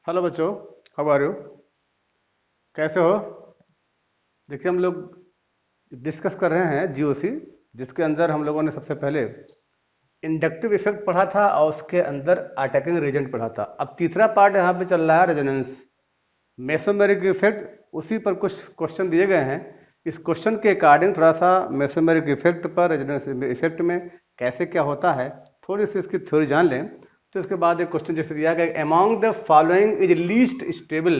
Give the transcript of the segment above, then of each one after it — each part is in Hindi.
हेलो बच्चों, हाउ आर यू? कैसे हो? देखिए, हम लोग डिस्कस कर रहे हैं जीओसी, जिसके अंदर हम लोगों ने सबसे पहले इंडक्टिव इफेक्ट पढ़ा था और उसके अंदर अटैकिंग रीजेंट पढ़ा था। अब तीसरा पार्ट यहाँ पे चल रहा है रेजोनेंस मेसोमेरिक इफेक्ट। उसी पर कुछ क्वेश्चन दिए गए हैं। इस क्वेश्चन के अकॉर्डिंग थोड़ा सा मेसोमेरिक इफेक्ट पर रेजोनेंस इफेक्ट में कैसे क्या होता है, थोड़ी सी इसकी थ्योरी जान लें। तो इसके बाद एक क्वेश्चन जैसे दिया गया, among the following is least stable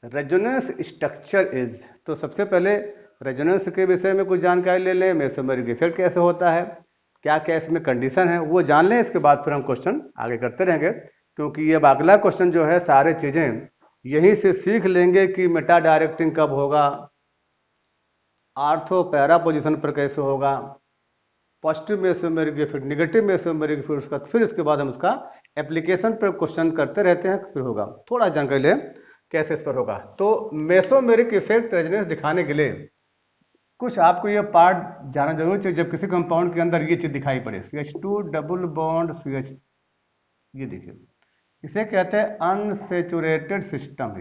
resonance structure is. तो सबसे पहले रेजोनेंस के विषय में कुछ जानकारी ले लें, मेसोमेरिक इफेक्ट कैसे होता है, क्या क्या इसमें कंडीशन है वो जान लें। इसके बाद फिर हम क्वेश्चन आगे करते रहेंगे, क्योंकि ये अगला क्वेश्चन जो है सारे चीज़ें यहीं से सीख लेंगे कि मेटा डायरेक्टिंग कब होगा, आर्थो पैरा पोजिशन पर कैसे होगा, positive mesomeric effect, negative mesomeric effect, उसका फिर इसके बाद हम उसका एप्लीकेशन पर क्वेश्चन करते रहते हैं, फिर होगा। थोड़ा जानकारी लें कैसे इस पर होगा। तो मेसोमेरिक इफेक्ट रेजोनेंस दिखाने के लिए कुछ आपको ये पार्ट जानना जरूर चाहिए। जब किसी कंपाउंड के अंदर ये चीज दिखाई पड़े, CH2 डबल बॉन्ड CH, ये देखिए, इसे कहते हैं अनसेचुरेटेड सिस्टम।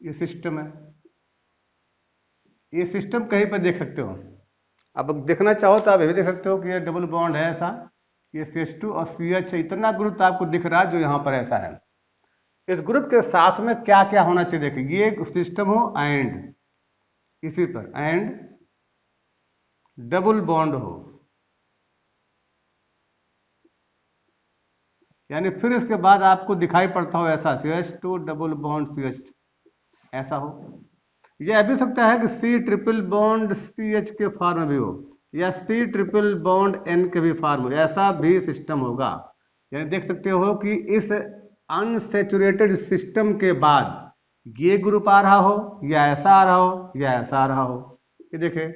ये सिस्टम है, ये सिस्टम कहीं पर देख सकते हो। अब देखना चाहो तो आप ये भी देख सकते हो कि ये डबल बॉन्ड है ऐसा, ये CH2 और CH है, इतना ग्रुप तो आपको दिख रहा है जो यहाँ पर ऐसा है। इस ग्रुप के साथ में क्या क्या होना चाहिए, देखिए ये एक सिस्टम हो एंड इसी पर एंड डबल बॉन्ड हो, यानी फिर इसके बाद आपको दिखाई पड़ता हो ऐसा CH2 डबल बॉन्ड CH ऐसा हो। यह भी सकता है कि C ट्रिपल बॉन्ड CH के फॉर्म में भी हो, या C ट्रिपल बॉन्ड N के भी फॉर्म हो, ऐसा भी सिस्टम होगा। यानी देख सकते हो कि इस अनसेचुरेटेड सिस्टम के बाद ये ग्रुप आ रहा हो, या ऐसा आ रहा हो, या ऐसा आ रहा हो। ये देखे,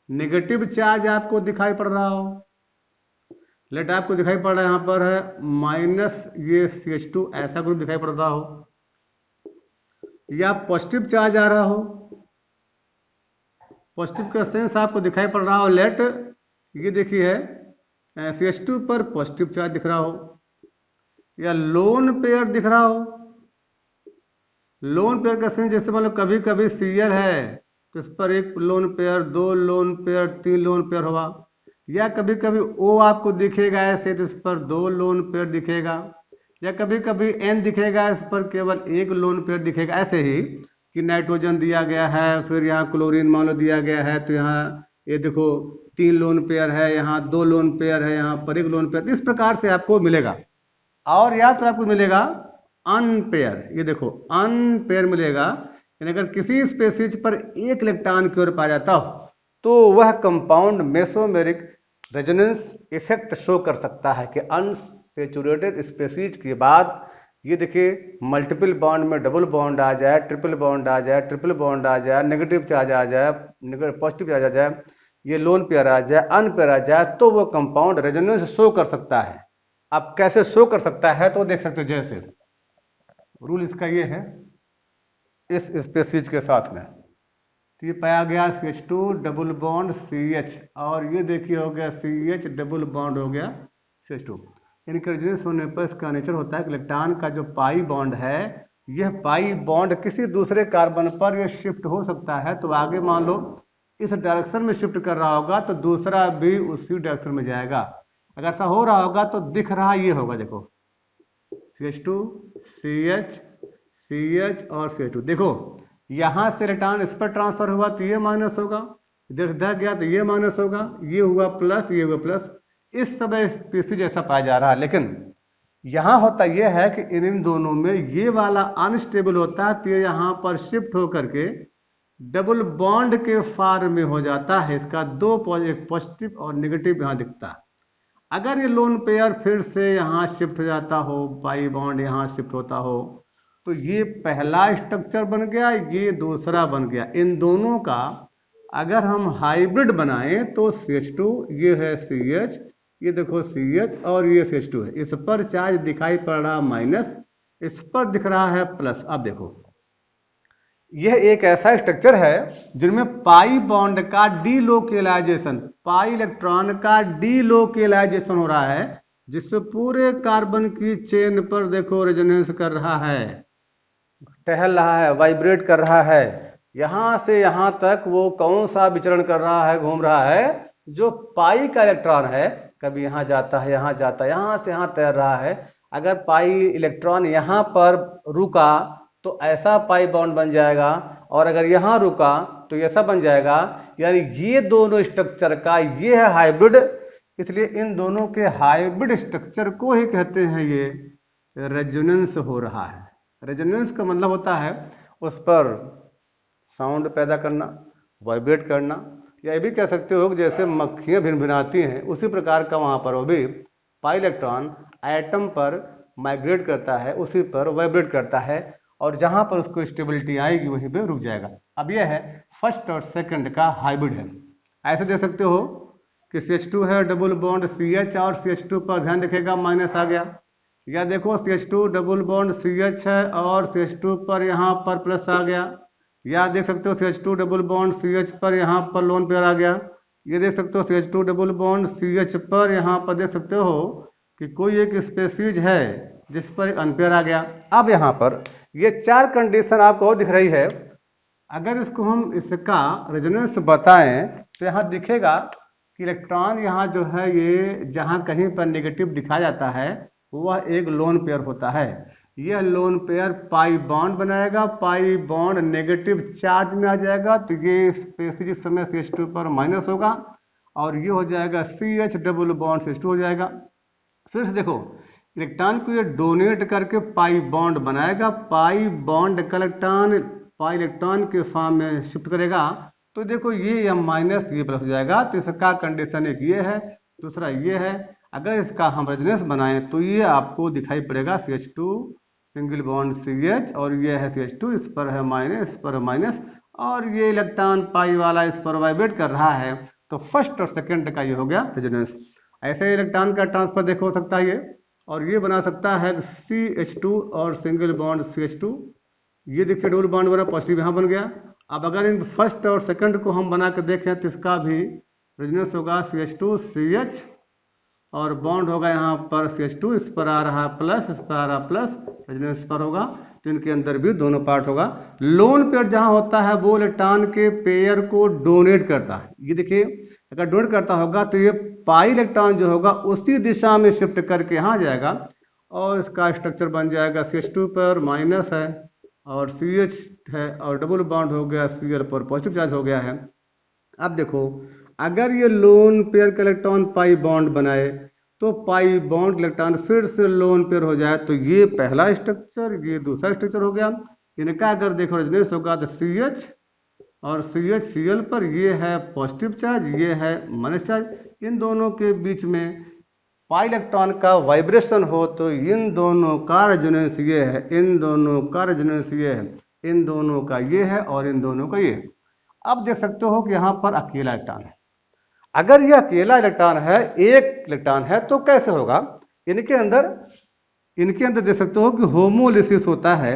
नेगेटिव चार्ज आपको दिखाई पड़ रहा हो, लेट आपको दिखाई पड़ रहा है यहाँ पर है माइनस ये CH2, ऐसा ग्रुप दिखाई पड़ रहा हो, या पॉजिटिव चार्ज आ रहा हो, पॉजिटिव का सेंस आपको दिखाई पड़ रहा हो। लेट ये देखिए है CH2 पर पॉजिटिव चार्ज दिख रहा हो, या लोन पेयर दिख रहा हो। लोन पेयर का सेंस जैसे मान लो कभी कभी Cl है तो इस पर एक लोन पेयर, दो लोन पेयर, तीन लोन पेयर होगा, या कभी कभी O आपको दिखेगा ऐसे तो इस पर दो लोन पेयर दिखेगा, या कभी कभी N दिखेगा इस पर केवल एक लोन पेयर दिखेगा। ऐसे ही कि नाइट्रोजन दिया गया है, फिर यहाँ क्लोरीन मान लो दिया गया है, तो यहाँ ये देखो तीन लोन पेयर है, यहाँ दो लोन पेयर है, यहाँ पर एक लोन पेयर, इस प्रकार से आपको मिलेगा। और या तो आपको मिलेगा अनपेयर, ये देखो अनपेयर मिलेगा, यानी अगर किसी स्पेसीज पर एक इलेक्ट्रॉन की ओर पाया जाता हो तो वह compound mesomeric resonance effect show कर सकता है कि अनसेचुरेटेड स्पेसीज के बाद ये देखिए मल्टीपल बॉन्ड में डबल बॉन्ड आ जाए, ट्रिपल बॉन्ड आ जाए, ट्रिपल बॉन्ड आ जाए, नेगेटिव चार्ज आ जाए, पॉजिटिव चार्ज आ जाए, ये लोन पेयर आ जाए, अनपेयर आ जाए, तो वो कंपाउंड रेजोनेंस शो कर सकता है। अब कैसे शो कर सकता है तो देख सकते हो, जैसे रूल इसका ये है, इस स्पेसीज के साथ में तो ये पाया गया CH2 डबल बॉन्ड CH, और ये देखिए हो गया CH डबल बॉन्ड हो गया CH2। यानी कि रेजोनेंस होने पर इसका नेचर होता है कि इलेक्ट्रॉन का जो पाई बॉन्ड है, यह पाई बॉन्ड किसी दूसरे कार्बन पर यह शिफ्ट हो सकता है। तो आगे मान लो इस डायरेक्शन में शिफ्ट कर रहा होगा तो दूसरा भी उसी डायरेक्शन में जाएगा। अगर ऐसा हो रहा होगा तो दिख रहा ये होगा, देखो CH2 CH CH और CH2, देखो यहां से इलेक्ट्रॉन इस पर ट्रांसफर हुआ तो ये माइनस होगा, इधर गया तो ये माइनस होगा, ये हुआ प्लस, ये हुआ प्लस। इस समय स्पीसीज जैसा पाया जा रहा है, लेकिन यहां होता यह है कि इन दोनों में ये वाला अनस्टेबल होता है, तो ये यहां पर शिफ्ट होकर के डबल बॉन्ड के फॉर्म में हो जाता है। इसका दो एक पॉजिटिव और नेगेटिव यहां दिखता है। अगर ये लोन पेयर फिर से यहाँ शिफ्ट हो जाता हो, पाई बॉन्ड यहाँ शिफ्ट होता हो, तो ये पहला स्ट्रक्चर बन गया, ये दूसरा बन गया। इन दोनों का अगर हम हाइब्रिड बनाएं तो CH2 ये है CH, ये देखो CH और ये CH2 है, इस पर चार्ज दिखाई पड़ रहा माइनस, इस पर दिख रहा है प्लस। अब देखो यह एक ऐसा स्ट्रक्चर है जिनमें पाई बॉन्ड का डीलोकेलाइजेशन, पाई इलेक्ट्रॉन का डीलोकेलाइजेशन हो रहा है, जिससे पूरे कार्बन की चेन पर देखो रेजोनेंस कर रहा है, टहल रहा है, वाइब्रेट कर रहा है। यहां से यहां तक वो कौन सा विचरण कर रहा है, घूम रहा है, जो पाई का इलेक्ट्रॉन है, कभी यहां जाता है, यहां जाता है, यहां से यहां तैर रहा है। अगर पाई इलेक्ट्रॉन यहां पर रुका तो ऐसा पाई बॉन्ड बन जाएगा, और अगर यहां रुका तो ऐसा बन जाएगा। यानी ये दोनों स्ट्रक्चर का ये है हाइब्रिड, इसलिए इन दोनों के हाइब्रिड स्ट्रक्चर को ही कहते हैं ये रेजोनेंस हो रहा है। रेजोनेंस का मतलब होता है उस पर साउंड पैदा करना, वाइब्रेट करना, या ये भी कह सकते हो कि जैसे मक्खियां भिनभिनाती हैं उसी प्रकार का वहां पर वो भी पाई इलेक्ट्रॉन एटम पर माइग्रेट करता है, उसी पर वाइब्रेट करता है, और जहां पर उसको स्टेबिलिटी आएगी वहीं पे रुक जाएगा। अब यह है फर्स्ट और सेकंड का हाइब्रिड है। ऐसे दे सकते हो कि CH2 है, डबल बॉन्ड CH, और CH2 पर ध्यान रखिएगा माइनस आ गया, या देखो CH2 डबल बॉन्ड CH है और CH2 पर यहाँ पर प्लस आ गया, या देख सकते हो CH2 डबल बॉन्ड CH पर यहाँ पर लोन पेयर आ गया। ये देख सकते हो CH2 डबल बॉन्ड CH पर यहाँ पर देख सकते हो कि कोई एक स्पेसीज है जिस पर एक अनपेयर आ गया। अब यहाँ पर ये चार कंडीशन आपको और दिख रही है। अगर इसको हम इसका रेजोनेंस बताएं तो यहाँ दिखेगा कि इलेक्ट्रॉन यहाँ जो है ये जहाँ कहीं पर नेगेटिव दिखाया जाता है वह एक लोन पेयर होता है। यह लोन पेयर पाई बॉन्ड बनाएगा, पाई बॉन्ड नेगेटिव चार्ज में आ जाएगा, तो ये स्पेसीज इस समय CH2 पर माइनस होगा, और ये हो जाएगा CH डबल बॉन्ड CH2 हो जाएगा। फिर से देखो इलेक्ट्रॉन को ये डोनेट करके पाई बॉन्ड बनाएगा, पाई बॉन्ड का इलेक्ट्रॉन पाई इलेक्ट्रॉन के फॉर्म में शिफ्ट करेगा, तो देखो ये माइनस ये प्लस हो जाएगा। तो इसका कंडीशन एक ये है, दूसरा ये है। अगर इसका हम रेजोनेंस बनाएं तो ये आपको दिखाई पड़ेगा CH2 सिंगल बॉन्ड CH, और ये है CH2, इस पर है माइनस, इस पर है माइनस, और ये इलेक्ट्रॉन पाई वाला इस पर वाइब्रेट कर रहा है। तो फर्स्ट और सेकंड का ये हो गया रेजोनेंस। ऐसे इलेक्ट्रॉन का ट्रांसफर देखो हो सकता है ये, और ये बना सकता है CH2 और सिंगल बॉन्ड CH2, ये देखिए डबल बॉन्ड बना, पॉजिटिव यहाँ बन गया। अब अगर इन फर्स्ट और सेकंड को हम बना कर देखें तो इसका भी रेजोनेंस होगा CH2 CH, और बॉन्ड होगा यहाँ पर CH2, इस पर आ रहा प्लस, इस पर आ रहा प्लस, रेजोनेंस पर होगा, तो इनके अंदर भी दोनों पार्ट होगा। लोन पेयर जहाँ होता है वो इलेक्ट्रॉन के पेयर को डोनेट करता है। ये देखिए अगर डोनेट करता होगा तो ये पाई इलेक्ट्रॉन जो होगा उसी दिशा में शिफ्ट करके यहाँ जाएगा, और इसका स्ट्रक्चर बन जाएगा CH2 पर माइनस है और CH है, और डबल बॉन्ड हो गया Cl पर पॉजिटिव चार्ज हो गया है। अब देखो अगर ये लोन पेयर का इलेक्ट्रॉन पाई बॉन्ड बनाए तो पाई बॉन्ड इलेक्ट्रॉन फिर से लोन पेयर हो जाए, तो ये पहला स्ट्रक्चर, ये दूसरा स्ट्रक्चर हो गया। इनका अगर देखो रेजोनेंस होगा तो CH और CH Cl पर, ये है पॉजिटिव चार्ज, ये है माइनस चार्ज। इन दोनों के बीच में पाई इलेक्ट्रॉन का वाइब्रेशन हो तो इन दोनों का रेजोनेंस ये है, इन दोनों का रेजोनेंस ये है, इन दोनों का ये है, और इन दोनों का ये। अब देख सकते हो कि यहाँ पर अकेला इलेक्ट्रॉन है। अगर यह अकेला इलेक्ट्रॉन है, एक इलेक्ट्रॉन है, तो कैसे होगा? इनके अंदर देख सकते हो कि होमोलिसिस होता है।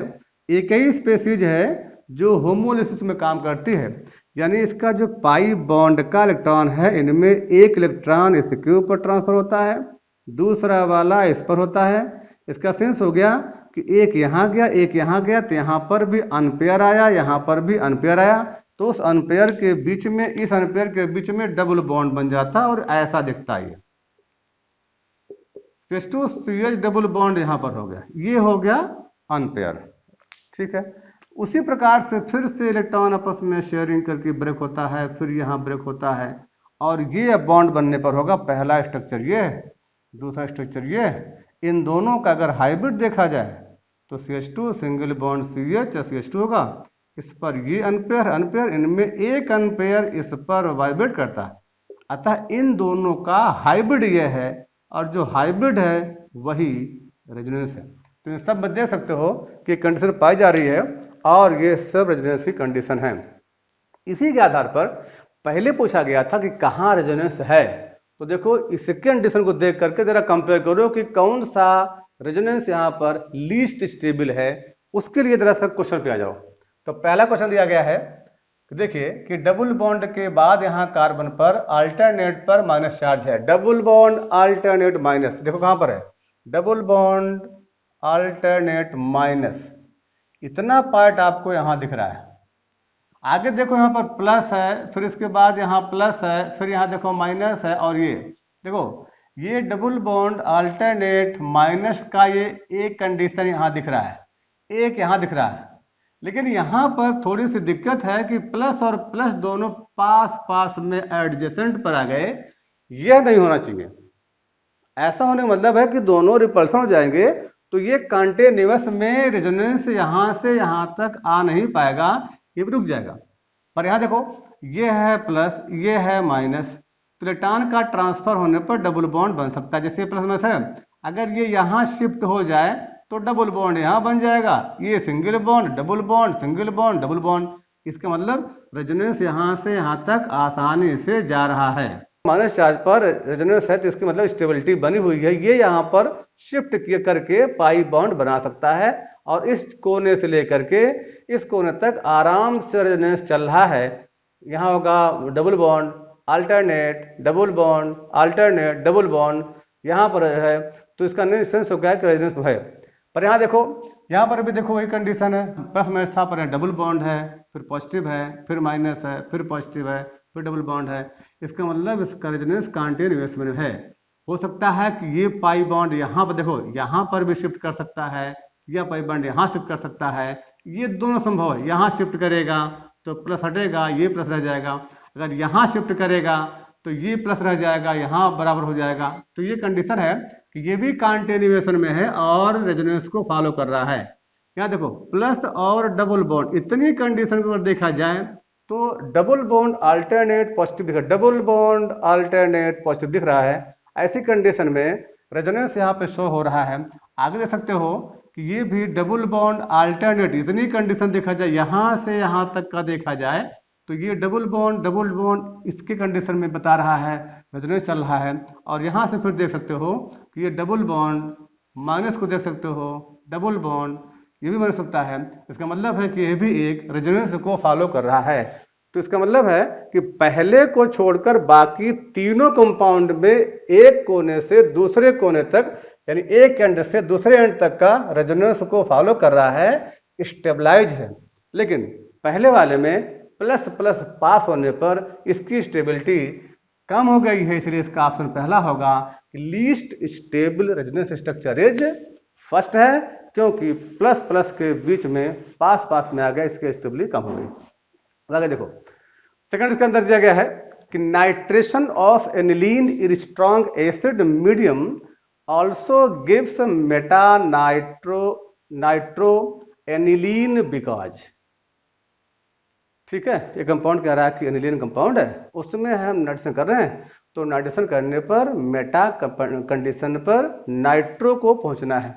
एक ही स्पेसीज है जो होमोलिसिस में काम करती है, यानी इसका जो पाई बॉन्ड का इलेक्ट्रॉन है इनमें एक इलेक्ट्रॉन इसके ऊपर ट्रांसफर होता है, दूसरा वाला इस पर होता है। इसका सेंस हो गया कि एक यहाँ गया, एक यहाँ गया, तो यहाँ पर भी अनपेयर आया, यहाँ पर भी अनपेयर आया, तो उस अनपेयर के बीच में, इस अनपेयर के बीच में डबल बॉन्ड बन जाता है, और ऐसा दिखता है। CH2 CH डबल बॉन्ड यहाँ पर हो गया, ये हो गया अनपेयर। ठीक है, उसी प्रकार से फिर से इलेक्ट्रॉन आपस में शेयरिंग करके ब्रेक होता है, फिर यहाँ ब्रेक होता है, और ये बॉन्ड बनने पर होगा पहला स्ट्रक्चर ये, दूसरा स्ट्रक्चर ये। इन दोनों का अगर हाइब्रिड देखा जाए तो CH2 single bond CH CH2 होगा, इस पर ये अनपेयर अनपेयर, इनमें एक अनपेयर इस पर वाइब्रेट करता है, अतः इन दोनों का हाइब्रिड ये है, और जो हाइब्रिड है वही रेजोनेंस है। तो ये सब देख सकते हो कि कंडीशन पाई जा रही है, और ये सब रेजोनेंस की कंडीशन है। इसी के आधार पर पहले पूछा गया था कि कहाँ रेजोनेंस है, तो देखो इस कंडीशन को देख करके जरा कंपेयर करो कि कौन सा रेजोनेंस यहाँ पर लीस्ट स्टेबल है, उसके लिए जरा सा क्वेश्चन पे आ जाओ। तो पहला क्वेश्चन दिया गया है, देखिए कि डबल बॉन्ड के बाद यहाँ कार्बन पर अल्टरनेट पर माइनस चार्ज है। डबल बॉन्ड अल्टरनेट माइनस, देखो कहां पर है, डबल बॉन्ड अल्टरनेट माइनस, इतना पार्ट आपको यहां दिख रहा है। आगे देखो यहाँ पर प्लस है, फिर इसके बाद यहाँ प्लस है, फिर यहाँ देखो माइनस है, और ये देखो ये डबल बॉन्ड अल्टरनेट माइनस का ये एक कंडीशन यहाँ दिख रहा है, एक यहाँ दिख रहा है। लेकिन यहाँ पर थोड़ी सी दिक्कत है कि प्लस और प्लस दोनों पास पास में एडजेसेंट पर आ गए, यह नहीं होना चाहिए। ऐसा होने का मतलब है कि दोनों रिपल्सन हो जाएंगे, तो ये कंटिन्यूअस में रेजोनेंस यहां से यहां तक आ नहीं पाएगा, ये भी रुक जाएगा। पर यहां देखो ये है प्लस, ये है माइनस, तो इलेक्ट्रॉन का ट्रांसफर होने पर डबल बॉन्ड बन सकता है। जैसे प्लस माइनस है, अगर ये यहां शिफ्ट हो जाए तो डबल बॉन्ड यहां बन जाएगा, ये single bond double bond single bond double bond. इसका मतलब रेजोनेंस यहां से यहां तक आसानी से जा रहा है। माइनस चार्ज पर रेजोनेंस है तो इसकी मतलब स्टेबिलिटी बनी हुई है, ये यहाँ पर शिफ्ट किए करके पाई बॉन्ड बना सकता है, और इस कोने से लेकर के इस कोने तक आराम से रेजोनेंस चल रहा है। यहाँ होगा double bond alternate double bond alternate double bond, यहाँ पर है, तो इसका सेंस हो गया कि रेजोनेंस है। पर यहाँ देखो, यहाँ पर भी देखो वही कंडीशन है, प्लस माइनस था, पर डबल बॉन्ड है, फिर पॉजिटिव है, फिर माइनस है, फिर पॉजिटिव है, फिर डबल बॉन्ड है। इसका मतलब इसका रेजोनेंस कंटिन्यूअस में है। हो सकता है कि ये पाई बॉन्ड यहाँ पर देखो, यहाँ पर भी शिफ्ट कर सकता है, या पाई बॉन्ड यहाँ शिफ्ट कर सकता है, ये दोनों संभव है। यहाँ शिफ्ट करेगा तो प्लस हटेगा, ये प्लस रह जाएगा, अगर यहाँ शिफ्ट करेगा तो ये प्लस रह जाएगा, यहाँ बराबर हो जाएगा। तो ये कंडीशन है कि ये भी कंटिन्यूएशन में है और रेजोनेंस को फॉलो कर रहा है। यहाँ देखो प्लस और डबल बॉन्ड, इतनी कंडीशन को देखा जाए तो डबल बॉन्ड अल्टरनेट पॉजिटिव दिख रहा है, डबल बॉन्ड अल्टरनेट पॉजिटिव दिख रहा है। ऐसी कंडीशन में रेजोनेंस यहाँ पे शो हो रहा है। आगे देख सकते हो कि ये भी डबल बॉन्ड अल्टरनेट, इतनी कंडीशन देखा जाए, यहाँ से यहाँ तक का देखा जाए तो ये डबल बॉन्ड इसके कंडीशन में बता रहा है, रेजोनेंस चल रहा है। और यहाँ से फिर देख सकते हो कि ये डबल बॉन्ड माइनस को देख सकते हो, डबल बॉन्ड ये भी बन सकता है। इसका मतलब है कि ये भी एक रेजोनेंस को फॉलो कर रहा है। तो इसका मतलब है कि पहले को छोड़कर बाकी तीनों कंपाउंड में एक कोने से दूसरे कोने तक, यानी एक एंड से दूसरे एंड तक का रेजोनेंस को फॉलो कर रहा है, स्टेबलाइज है। लेकिन पहले वाले में प्लस प्लस पास होने पर इसकी स्टेबिलिटी कम हो गई है, इसलिए इसका ऑप्शन पहला होगा कि least stable resonance structure is first है, क्योंकि प्लस प्लस के बीच में पास पास में आ गया, इसकी स्टेबिलिटी कम हो गई। आगे देखो सेकंड इसके अंदर दिया गया है कि nitration of aniline in strong acid medium also gives meta nitro aniline because, ठीक है, ये कंपाउंड कह रहा है कि एनिलीन कंपाउंड है, उसमें हम नाइट्रेशन कर रहे हैं, तो नाइट्रेशन करने पर मेटा कंडीशन पर नाइट्रो को पहुंचना है।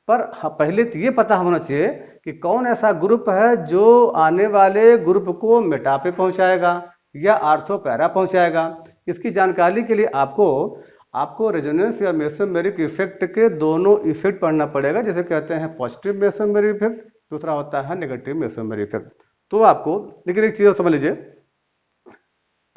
पर पहले तो ये पता होना चाहिए कि कौन ऐसा ग्रुप है जो आने वाले ग्रुप को मेटा पे पहुंचाएगा या आर्थो पैरा पहुंचाएगा। इसकी जानकारी के लिए आपको रेजोनेंस या मेसोमेरिक इफेक्ट के दोनों इफेक्ट पढ़ना पड़ेगा, जैसे कहते हैं पॉजिटिव मेसोमेरिक इफेक्ट, दूसरा होता है नेगेटिव मेसोमेरिक इफेक्ट। तो आपको लेकिन एक चीज समझ लीजिए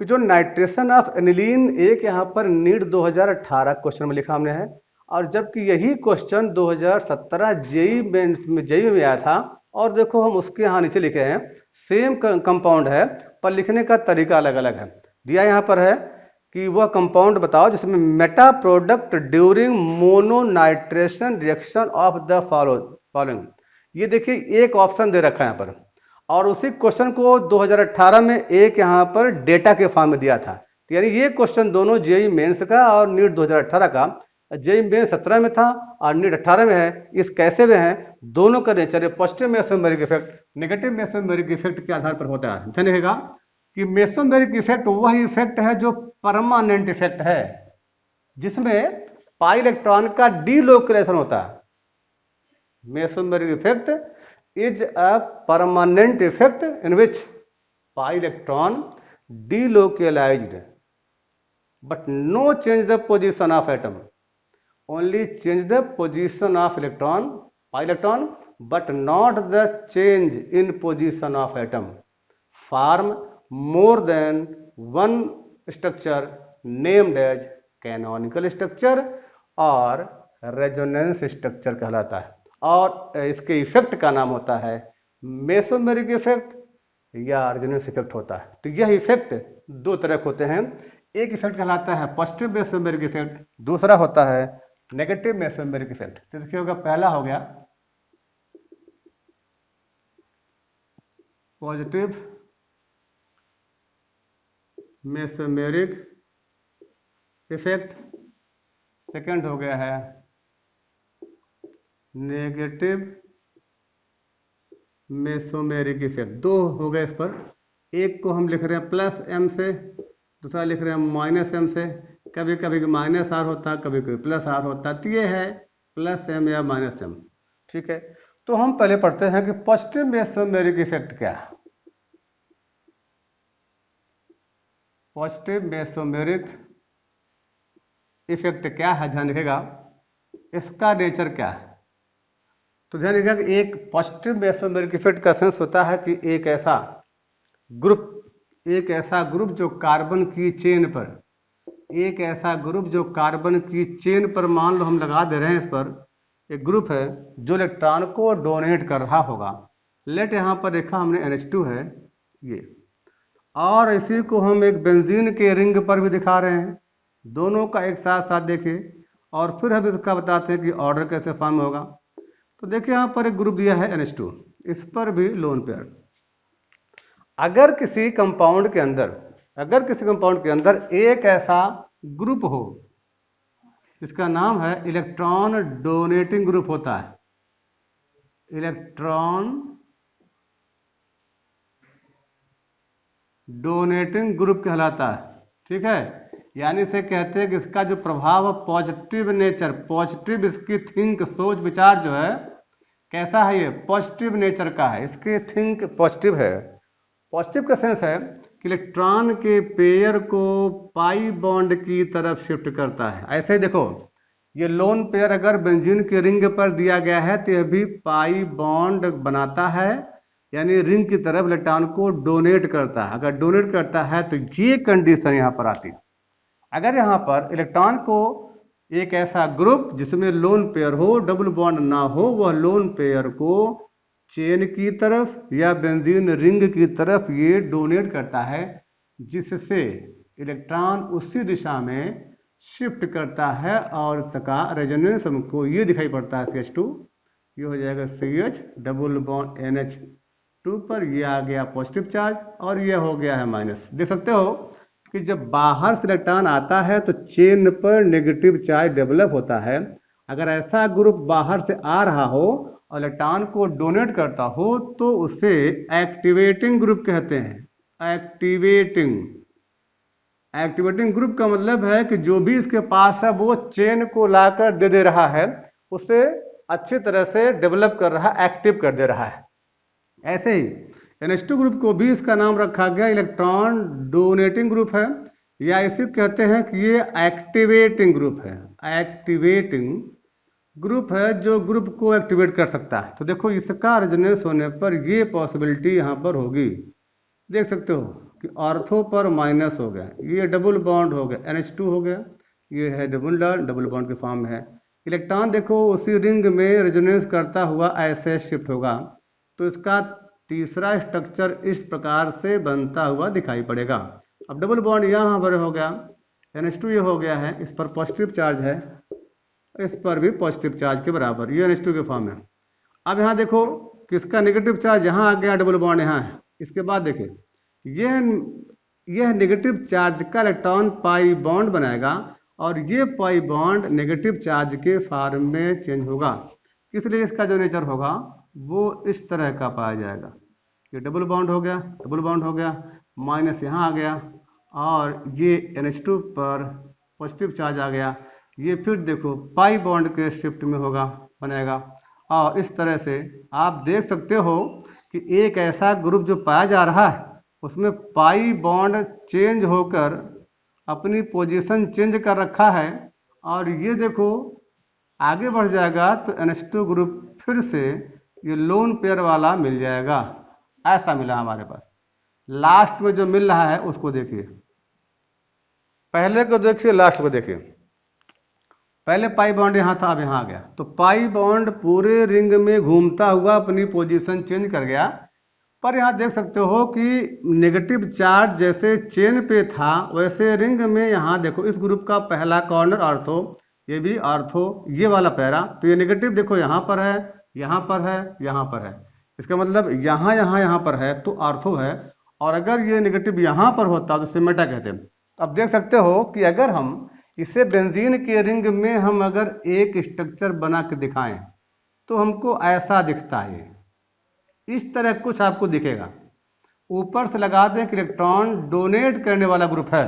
कि जो नाइट्रेशन ऑफ एनिलीन, एक यहाँ पर नीट 2018 क्वेश्चन में लिखा हमने है, और जबकि यही क्वेश्चन 2017 जेई में आया था, और देखो हम उसके यहाँ नीचे लिखे हैं सेम कंपाउंड है पर लिखने का तरीका अलग अलग है। दिया यहाँ पर है कि वह कंपाउंड बताओ जिसमें meta product during mononitration reaction of the following. ये देखिए एक ऑप्शन दे रखा है यहाँ पर, और उसी क्वेश्चन को 2018 में एक यहाँ पर डेटा के फॉर्म में दिया था। यानी ये क्वेश्चन दोनों जेई मेंस का और नीट 2018 का, जेई मेंस 17 में था और नीट 18 में है। इस कैसे में है, दोनों का नेचर है positive mesomeric effect negative mesomeric effect के आधार पर होता है। ध्यान रखिएगा कि मेसोमेरिक इफेक्ट वह इफेक्ट है जो परमानेंट इफेक्ट है, जिसमें पाई इलेक्ट्रॉन का डीलोकेलेशन होता है। Mesomeric effect is a permanent effect in which pi electron delocalized but no change the position of atom, only change the position of electron, pi electron but not the change in position of atom form more than one structure named as canonical structure और रेजोनेंस स्ट्रक्चर कहलाता है। और इसके इफेक्ट का नाम होता है मेसोमेरिक इफेक्ट या रेजोनेंस इफेक्ट होता है। तो यह इफेक्ट दो तरह के होते हैं, एक इफेक्ट कहलाता है पॉजिटिव मेसोमेरिक इफेक्ट, दूसरा होता है नेगेटिव मेसोमेरिक इफेक्ट। तो देखिए होगा, पहला हो गया पॉजिटिव मेसोमेरिक इफेक्ट, सेकंड हो गया है नेगेटिव मेसोमेरिक इफेक्ट। दो हो गए इस पर, एक को हम लिख रहे हैं प्लस एम से, दूसरा लिख रहे हैं माइनस एम से। कभी कभी माइनस आर होता है, कभी कभी प्लस आर होता है। तो ये है प्लस एम या माइनस एम, ठीक है। तो हम पहले पढ़ते हैं कि पॉजिटिव मेसोमेरिक इफेक्ट क्या है। पॉजिटिव मेसोमेरिक इफेक्ट क्या है, ध्यान रखिएगा, इसका नेचर क्या है। तो ध्यान रखिएगा कि एक पॉजिटिव मेसोमेरिक इफेक्ट का सेंस होता है कि एक ऐसा ग्रुप जो कार्बन की चेन पर, एक ऐसा ग्रुप जो कार्बन की चेन पर, मान लो हम लगा दे रहे हैं इस पर एक ग्रुप है जो इलेक्ट्रॉन को डोनेट कर रहा होगा। लेट यहाँ पर देखा हमने NH2 है ये, और इसी को हम एक बेंजीन के रिंग पर भी दिखा रहे हैं। दोनों का एक साथ साथ देखिए, और फिर हम इसका बताते हैं कि ऑर्डर कैसे फॉर्म होगा। तो देखिए यहाँ पर एक ग्रुप दिया है NH2, इस पर भी लोन पेयर। अगर किसी कंपाउंड के अंदर एक ऐसा ग्रुप हो जिसका नाम है इलेक्ट्रॉन डोनेटिंग ग्रुप होता है, इलेक्ट्रॉन डोनेटिंग ग्रुप कहलाता है, ठीक है। यानी इसे कहते हैं कि इसका जो प्रभाव पॉजिटिव नेचर, पॉजिटिव इसकी थिंक, सोच विचार जो है कैसा है, ये पॉजिटिव नेचर का है, इसके थिंक पॉजिटिव है। पॉजिटिव का सेंस है कि इलेक्ट्रॉन के पेयर को पाई बॉन्ड की तरफ शिफ्ट करता है। ऐसे ही देखो, ये लोन पेयर अगर बेंजीन के रिंग पर दिया गया है तो यह भी पाई बॉन्ड बनाता है, यानी रिंग की तरफ इलेक्ट्रॉन को डोनेट करता है। अगर डोनेट करता है तो ये कंडीशन यहाँ पर आती है। अगर यहाँ पर इलेक्ट्रॉन को एक ऐसा ग्रुप जिसमें लोन पेयर हो, डबल बॉन्ड ना हो, वह लोन पेयर को चेन की तरफ या बेंजीन रिंग की तरफ ये डोनेट करता है, जिससे इलेक्ट्रॉन उसी दिशा में शिफ्ट करता है और इसका रेजोनेंस हमको ये दिखाई पड़ता है CH2, ये हो जाएगा CH डबल बॉन्ड NH2 पर, ये आ गया पॉजिटिव चार्ज और ये हो गया है माइनस। देख सकते हो कि जब बाहर से इलेक्ट्रॉन आता है तो चेन पर नेगेटिव चार्ज डेवलप होता है। अगर ऐसा ग्रुप बाहर से आ रहा हो और इलेक्ट्रॉन को डोनेट करता हो तो उसे एक्टिवेटिंग ग्रुप कहते हैं। एक्टिवेटिंग ग्रुप का मतलब है कि जो भी इसके पास है वो चेन को लाकर दे रहा है, उसे अच्छी तरह से डेवलप कर रहा है, एक्टिव कर दे रहा है। ऐसे ही NH2 ग्रुप को भी इसका नाम रखा गया इलेक्ट्रॉन डोनेटिंग ग्रुप है, या इसे कहते हैं कि ये एक्टिवेटिंग ग्रुप है। एक्टिवेटिंग ग्रुप है जो ग्रुप को एक्टिवेट कर सकता है। तो देखो इसका रेजोनेंस होने पर ये पॉसिबिलिटी यहाँ पर होगी। देख सकते हो कि ऑर्थो पर माइनस हो गया, ये डबल बॉन्ड हो गया, NH2 हो गया, ये है डबल बॉन्ड के फॉर्म में है। इलेक्ट्रॉन देखो उसी रिंग में रेजोनेंस करता हुआ ऐसे शिफ्ट होगा, तो इसका तीसरा स्ट्रक्चर इस प्रकार से बनता हुआ दिखाई पड़ेगा। अब डबल बॉन्ड यहाँ पर हो गया, NH2 ये हो गया है, इस पर पॉजिटिव चार्ज है, इस पर भी पॉजिटिव चार्ज के बराबर, ये NH2 के फॉर्म में। अब यहाँ देखो किसका नेगेटिव चार्ज यहाँ आ गया, डबल बॉन्ड यहाँ है। इसके बाद देखिए यह नेगेटिव चार्ज का इलेक्ट्रॉन पाई बॉन्ड बनाएगा और ये पाई बॉन्ड नेगेटिव चार्ज के फॉर्म में चेंज होगा, इसलिए इसका जो नेचर होगा वो इस तरह का पाया जाएगा। ये डबल बॉन्ड हो गया, माइनस यहाँ आ गया और ये NH2 पर पॉजिटिव चार्ज आ गया। ये फिर देखो पाई बॉन्ड के शिफ्ट में होगा, बनेगा, और इस तरह से आप देख सकते हो कि एक ऐसा ग्रुप जो पाया जा रहा है उसमें पाई बॉन्ड चेंज होकर अपनी पोजीशन चेंज कर रखा है, और ये देखो आगे बढ़ जाएगा तो NH2 ग्रुप फिर से ये लोन पेयर वाला मिल जाएगा, ऐसा मिला हमारे पास। लास्ट में जो मिल रहा है उसको देखिए, पहले को देखिए लास्ट को देखिए। पहले पाई बॉन्ड यहाँ था, अब यहाँ आ गया, तो पाई बॉन्ड पूरे रिंग में घूमता हुआ अपनी पोजीशन चेंज कर गया। पर यहाँ देख सकते हो कि नेगेटिव चार्ज जैसे चेन पे था वैसे रिंग में यहाँ देखो इस ग्रुप का पहला कॉर्नर ऑर्थो, ये भी ऑर्थो, ये वाला पैरा, तो ये नेगेटिव देखो यहाँ पर है, यहाँ पर है, यहाँ पर है। इसका मतलब यहाँ यहाँ यहाँ पर है तो ऑर्थो है, और अगर ये नेगेटिव यहाँ पर होता तो इसे मेटा कहते हैं। अब देख सकते हो कि अगर हम इसे बेंजीन के रिंग में हम अगर एक स्ट्रक्चर बना के दिखाएं तो हमको ऐसा दिखता है, इस तरह कुछ आपको दिखेगा। ऊपर से लगा दें कि इलेक्ट्रॉन डोनेट करने वाला ग्रुप है,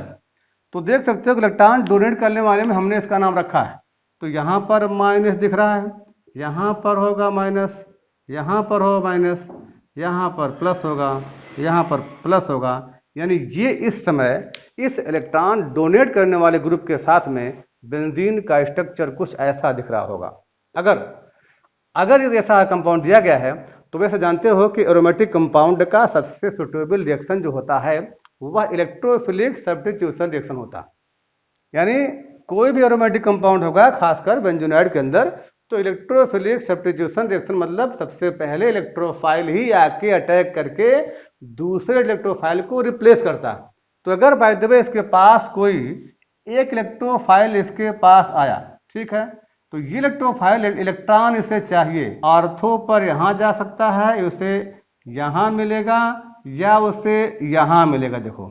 तो देख सकते हो कि इलेक्ट्रॉन डोनेट करने वाले में हमने इसका नाम रखा है। तो यहाँ पर माइनस दिख रहा है, यहाँ पर होगा माइनस, यहाँ पर हो माइनस, यहाँ पर प्लस होगा, यहाँ पर प्लस होगा। यानी ये इस समय इस इलेक्ट्रॉन डोनेट करने वाले ग्रुप के साथ में बेंजीन का स्ट्रक्चर कुछ ऐसा दिख रहा होगा। अगर ऐसा कंपाउंड दिया गया है तो वैसे जानते हो कि एरोमेटिक कंपाउंड का सबसे सुटेबल रिएक्शन जो होता है वह इलेक्ट्रोफिलिक सब्स्टिट्यूशन रिएक्शन होता है। यानी कोई भी एरोमेटिक कंपाउंड होगा खासकर बेंजोनाइड के अंदर, तो इलेक्ट्रोफिलिक सब्स्टिट्यूशन रिएक्शन मतलब सबसे पहले इलेक्ट्रोफाइल ही आके अटैक करके दूसरे इलेक्ट्रोफाइल को रिप्लेस करता है। तो अगर बाय द वे इसके पास कोई एक इलेक्ट्रोफाइल इसके पास आया, ठीक है, तो ये इलेक्ट्रोफाइल इलेक्ट्रॉन इसे चाहिए, ऑर्थो पर यहाँ जा सकता है, उसे यहाँ मिलेगा या उसे यहाँ मिलेगा। देखो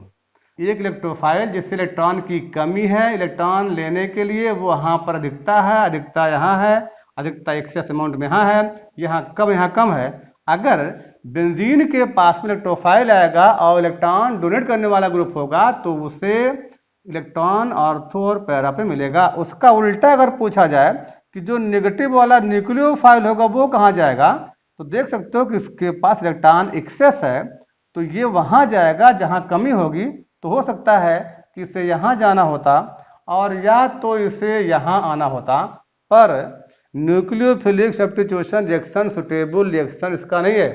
एक इलेक्ट्रोफाइल जिससे इलेक्ट्रॉन की कमी है, इलेक्ट्रॉन लेने के लिए वो यहाँ पर अधिकता है, अधिकता यहाँ है, अधिकता एक्सेस अमाउंट में यहाँ है, यहाँ कम है। अगर बेंजीन के पास में इलेक्ट्रोफाइल आएगा और इलेक्ट्रॉन डोनेट करने वाला ग्रुप होगा तो उसे इलेक्ट्रॉन ऑर्थो और पैरा पे मिलेगा। उसका उल्टा अगर पूछा जाए कि जो नेगेटिव वाला न्यूक्लियोफाइल होगा वो कहाँ जाएगा, तो देख सकते हो कि इसके पास इलेक्ट्रॉन एक्सेस है तो ये वहाँ जाएगा जहाँ कमी होगी। तो हो सकता है कि इसे यहाँ जाना होता और या तो इसे यहाँ आना होता, पर nucleophilic substitution reaction suitable reaction इसका नहीं है।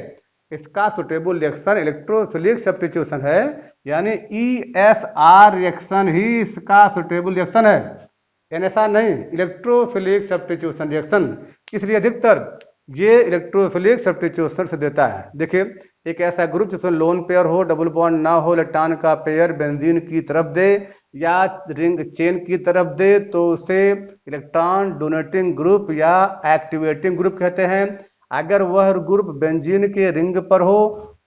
इसका सुटेबल रिएक्शन इलेक्ट्रोफिलिक सब्स्टिट्यूशन है, यानी ESR रिएक्शन ही इसका सुटेबल रिएक्शन है, NSR नहीं, इलेक्ट्रोफिलिक सब्स्टिट्यूशन रिएक्शन। इसलिए अधिकतर ये इलेक्ट्रोफिलिक सब्स्टिट्यूशन से देता है। देखिए एक ऐसा ग्रुप जिसमें लोन पेयर हो, डबल बॉन्ड ना हो, इलेक्ट्रॉन का पेयर बेंजीन की तरफ दे या रिंग चेन की तरफ दे तो उसे इलेक्ट्रॉन डोनेटिंग ग्रुप या एक्टिवेटिंग ग्रुप कहते हैं। अगर वह ग्रुप बेंजीन के रिंग पर हो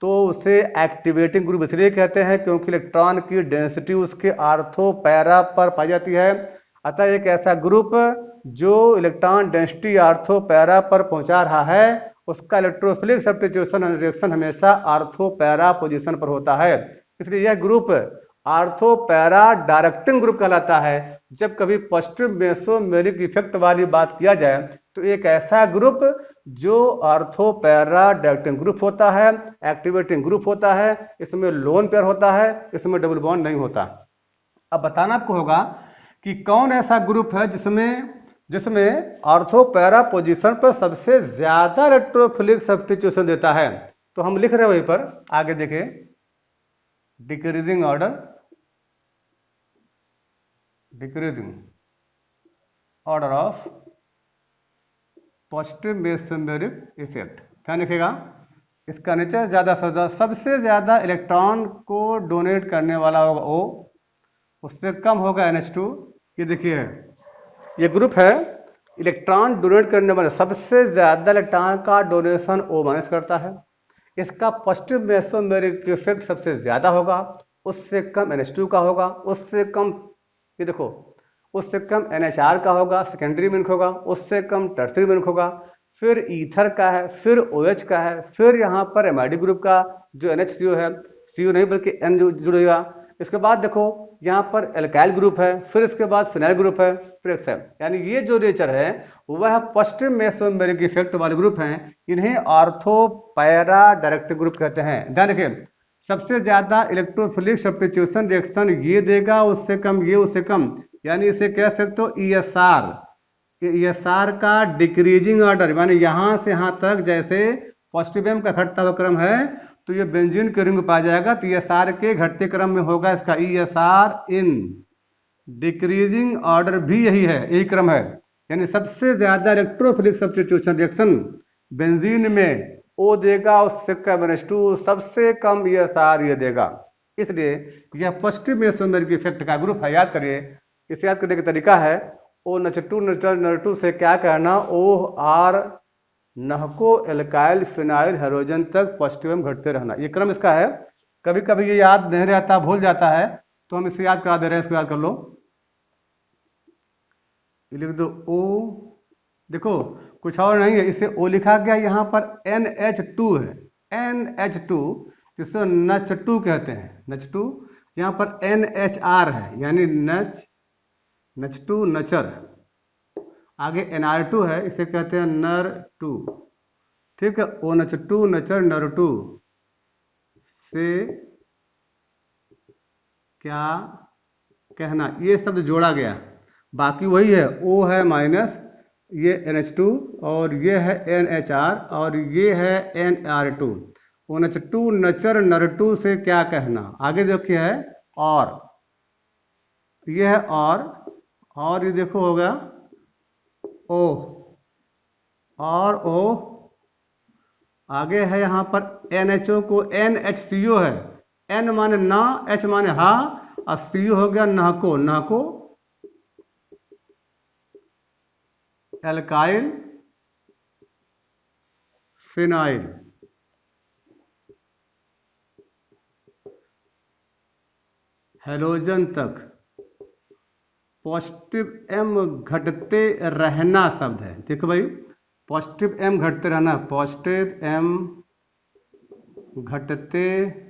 तो उसे एक्टिवेटिंग ग्रुप इसलिए कहते हैं क्योंकि इलेक्ट्रॉन की डेंसिटी उसके ऑर्थो पैरा पर पाई जाती है। अतः एक ऐसा ग्रुप जो इलेक्ट्रॉन डेंसिटी ऑर्थो पैरा पर पहुंचा रहा है उसका इलेक्ट्रोफिलिक सब्स्टिट्यूशन रिएक्शन हमेशा ऑर्थो पैरा पोजीशन पर होता है। इसलिए यह group ortho para directing group कहलाता है। जब कभी पॉजिटिव मेसोमेरिक इफेक्ट वाली बात किया जाए तो एक ऐसा ग्रुप जो ऑर्थो पैरा डायरेक्टिंग ग्रुप होता है, एक्टिवेटिंग ग्रुप होता है, इसमें लोन पेयर होता है, इसमें डबल बॉन्ड नहीं होता। अब बताना आपको होगा कि कौन ऐसा ग्रुप है जिसमें ऑर्थो पैरा पोजीशन पर सबसे ज्यादा इलेक्ट्रोफिलिक सब्स्टिट्यूशन देता है। तो हम लिख रहे हैं वहीं पर, आगे देखें, decreasing order of positive mesomeric effect. ध्यान रखिएगा, इसका नेचर ज्यादा से ज्यादा, सबसे ज्यादा इलेक्ट्रॉन को डोनेट करने वाला होगा O, उससे कम होगा NH2। ये देखिए ये ग्रुप है इलेक्ट्रॉन डोनेट करने वाला, सबसे ज्यादा इलेक्ट्रॉन का डोनेशन O- करता है। इसका पॉजिटिव मेसोमेरिक इफेक्ट सबसे ज्यादा होगा, उससे कम NH2 का होगा, उससे कम, ये देखो, उससे कम NHR का होगा, सेकेंडरी मिल्क होगा, उससे कम टर्सरी मिल्क होगा, फिर ईथर का है, फिर OH का है, फिर यहाँ पर एमाइडी ग्रुप का जो NHCO है, CO नहीं बल्कि N जुड़ेगा। इसके बाद देखो यहाँ पर एल्काइल ग्रुप है, फिर इसके बाद फिनाइल ग्रुप है, फिर एक्स है। यानी ये जो नेचर है वह पॉजिटिव मेसोमेरिक इफेक्ट वाले ग्रुप हैं। इन्हें ऑर्थो पैरा डायरेक्टिव ग्रुप कहते हैं। ध्यान रखिए, सबसे ज्यादा इलेक्ट्रोफिलिक सब्स्टिट्यूशन रिएक्शन ये देगा, उससे कम ये, उससे कम, यानी इसे कह सकते हो ESR का डिक्रीजिंग ऑर्डर, यानी यहाँ से यहाँ तक जैसे पॉजिटिव एम का घटता हुआ क्रम है तो ये बेंजीन के रिंग में पाया जाएगा। तो ESR के घटते क्रम में होगा इसका ESR इन डिक्रीजिंग ऑर्डर भी यही है, यही क्रम है। यानी सबसे ज्यादा इलेक्ट्रोफिलिक सब्स्टिट्यूशन रिएक्शन बेंजीन में O देगा और SiC2 सबसे कम ESR ये देगा। इसलिए यह पॉजिटिव मेसोमेरिक इफेक्ट का ग्रुप है। याद करिए, इसे याद करने का तरीका है ONH2 NH2 से क्या कहना, OR नहको एल्काइल फिनाइल हेलोजन तक पॉजिटिव एम घटते रहना, ये क्रम इसका है। कभी कभी ये याद नहीं रहता, भूल जाता है, तो हम इसे याद करा दे रहे हैं, इसको याद कर लो। लिख दो O, देखो कुछ और नहीं है, इसे O लिखा गया, यहाँ पर NH2 है, NH2 जिसको NH2 कहते हैं, NH2। यहाँ पर NHR है यानी NH2 नचर, आगे NR2 है, इसे कहते हैं NR2। ठीक है, ONH2 नचर NR2 से क्या कहना, ये शब्द जोड़ा गया, बाकी वही है, O है माइनस, ये NH2 और ये है NHR और ये है NR2। ONH2 नचर NR2 से क्या कहना, आगे देखिए है और, ये है और ये देखो हो गया O और O, आगे है यहाँ पर NHO को NHCO है, N माने ना, H माने हा और CO हो गया नहको, नहको एल्काइल फिनाइल। हेलोजन तक पॉजिटिव एम घटते रहना शब्द है। देखो भाई, पॉजिटिव एम घटते रहना, पॉजिटिव एम घटते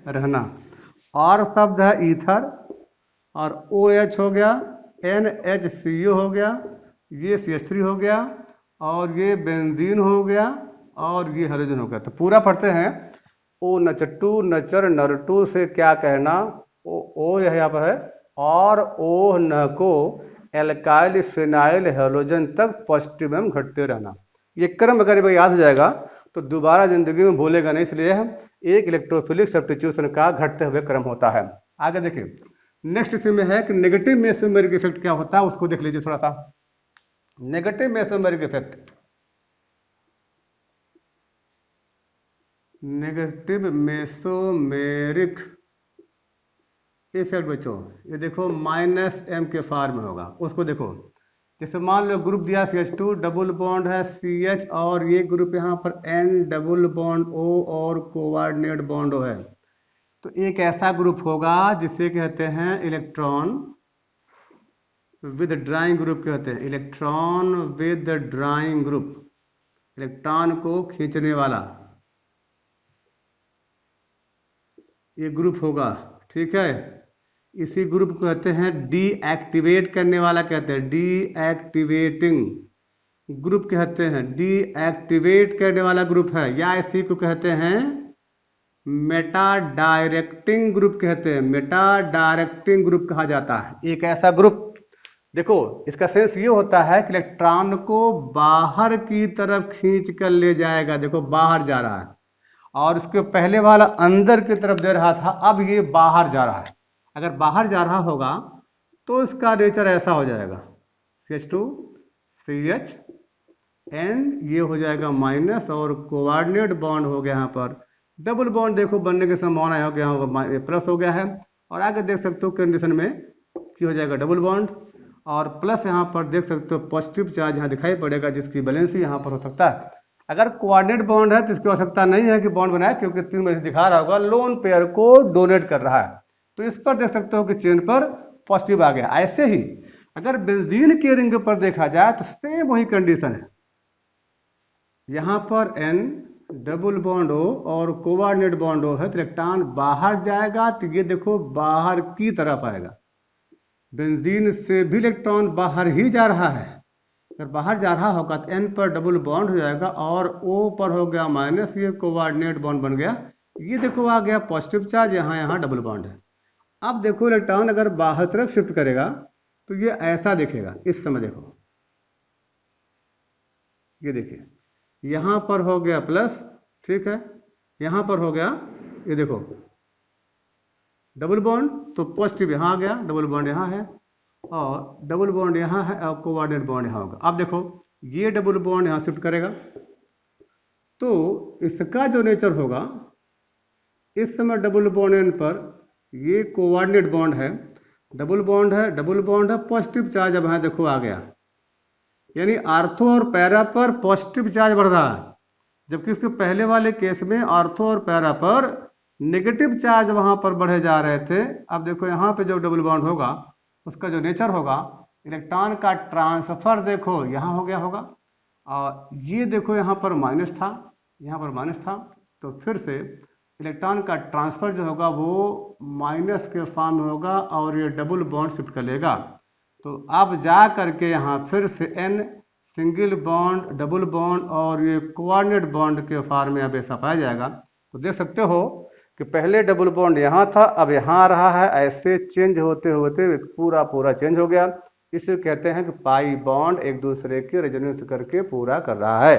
रहना। और शब्द है ईथर और OH हो गया, NHCO हो गया, ये CH3 हो गया और ये बेंजीन हो गया और ये हाइड्रोजन हो गया। तो पूरा पढ़ते हैं, ONH2 नचर NR2 से क्या कहना, O यहाँ पर है और O न को एल्काइल फिनाइल हेलोजन तक पॉजिटिव एम घटते रहना। ये क्रम अगर याद हो जाएगा तो दोबारा जिंदगी में भूलेगा नहीं, इसलिए एक इलेक्ट्रोफिलिक सब्स्टिट्यूशन का घटते हुए क्रम होता है। आगे देखिए, नेक्स्ट इसमें है कि नेगेटिव मेसोमेरिक इफेक्ट क्या होता है, उसको देख लीजिए थोड़ा सा। Negative mesomeric effect, negative mesomeric effect बच्चों, ये देखो -m के फॉर्म में होगा। उसको देखो, जैसे मान लो ग्रुप दिया CH2 डबल बॉन्ड है CH और ये ग्रुप यहाँ पर N डबल बॉन्ड O और कोऑर्डिनेट बॉन्ड O है, तो एक ऐसा ग्रुप होगा जिसे कहते हैं इलेक्ट्रॉन विद ड्राइंग ग्रुप कहते हैं, electron with drawing group, electron को खींचने वाला ये ग्रुप होगा। ठीक है, इसी ग्रुप को कहते हैं डीएक्टिवेट करने वाला, कहते हैं डीएक्टिवेटिंग ग्रुप कहते हैं, डीएक्टिवेट करने वाला ग्रुप है, या इसी को कहते हैं मेटा डायरेक्टिंग ग्रुप कहते हैं, मेटा डायरेक्टिंग ग्रुप कहा जाता है। एक ऐसा ग्रुप, देखो इसका सेंस ये होता है कि इलेक्ट्रॉन को बाहर की तरफ खींच कर ले जाएगा, देखो बाहर जा रहा है और इसके पहले वाला अंदर की तरफ दे रहा था, अब ये बाहर जा रहा है। अगर बाहर जा रहा होगा तो इसका नेचर ऐसा हो जाएगा, CH2 CH एंड ये हो जाएगा माइनस और कोऑर्डिनेट बॉन्ड हो गया यहाँ पर डबल बॉन्ड, देखो बनने के संभावना हो गया होगा, प्लस हो गया है। और आगे देख सकते हो कंडीशन में कि हो जाएगा डबल बॉन्ड और प्लस यहाँ पर देख सकते हो पॉजिटिव चार्ज यहाँ दिखाई पड़ेगा जिसकी बैलेंसी यहाँ पर हो सकता है। अगर कोऑर्डिनेट बॉन्ड है तो इसकी आवश्यकता नहीं है कि बॉन्ड बनाए, क्योंकि 3 में दिखा रहा होगा लोन पेयर को डोनेट कर रहा है, तो इस पर देख सकते हो कि चेन पर पॉजिटिव आ गया। ऐसे ही अगर बेंजीन के रिंग पर देखा जाए तो सेम वही कंडीशन है, यहाँ पर N डबल बॉन्ड O और कोऑर्डिनेट बॉन्ड O है, तो इलेक्ट्रॉन बाहर जाएगा तो ये देखो बाहर की तरफ आएगा, बेंजीन से भी इलेक्ट्रॉन बाहर ही जा रहा है। अगर बाहर जा रहा होगा तो N पर डबल बॉन्ड हो जाएगा और O पर हो गया माइनस, ये कोऑर्डिनेट बॉन्ड बन गया, ये देखो आ गया पॉजिटिव चार्ज, यहाँ डबल बॉन्ड है। अब देखो इलेक्ट्रॉन अगर बाहर तरफ शिफ्ट करेगा तो ये ऐसा दिखेगा, इस समय देखो ये देखिए यहाँ पर हो गया प्लस, ठीक है, यहाँ पर हो गया, ये देखो डबल बॉन्ड, तो पॉजिटिव यहाँ आ गया, डबल बॉन्ड यहाँ है और डबल बॉन्ड यहाँ है और कोऑर्डिनेट बॉन्ड यहाँ होगा। अब देखो ये डबल बॉन्ड यहाँ शिफ्ट करेगा, तो इसका जो नेचर होगा, इस समय डबल बॉन्ड एंड पर ये कोऑर्डिनेट बॉन्ड है, डबल बॉन्ड है, डबल बॉन्ड है, पॉजिटिव चार्ज अब यहाँ देखो आ गया, यानी आर्थो और पैरा पर पॉजिटिव चार्ज बढ़ रहा है, जबकि इसके पहले वाले केस में आर्थो और पैरा पर नेगेटिव चार्ज वहां पर बढ़े जा रहे थे। अब देखो यहाँ पे जो डबल बॉन्ड होगा उसका जो नेचर होगा, इलेक्ट्रॉन का ट्रांसफर देखो यहाँ हो गया होगा, और ये देखो यहाँ पर माइनस था, यहाँ पर माइनस था, तो फिर से इलेक्ट्रॉन का ट्रांसफर जो होगा वो माइनस के फॉर्म में होगा और ये डबल बॉन्ड शिफ्ट कर लेगा। तो अब जा करके यहाँ फिर से n single bond, double bond और ये कोऑर्डिनेट बॉन्ड के फॉर्म में अब ऐसा पाया जाएगा। तो देख सकते हो कि पहले डबल बॉन्ड यहाँ था, अब यहाँ आ रहा है, ऐसे चेंज होते होते पूरा चेंज हो गया। इसे कहते हैं कि पाई बॉन्ड एक दूसरे के रेजोनेंस करके पूरा कर रहा है।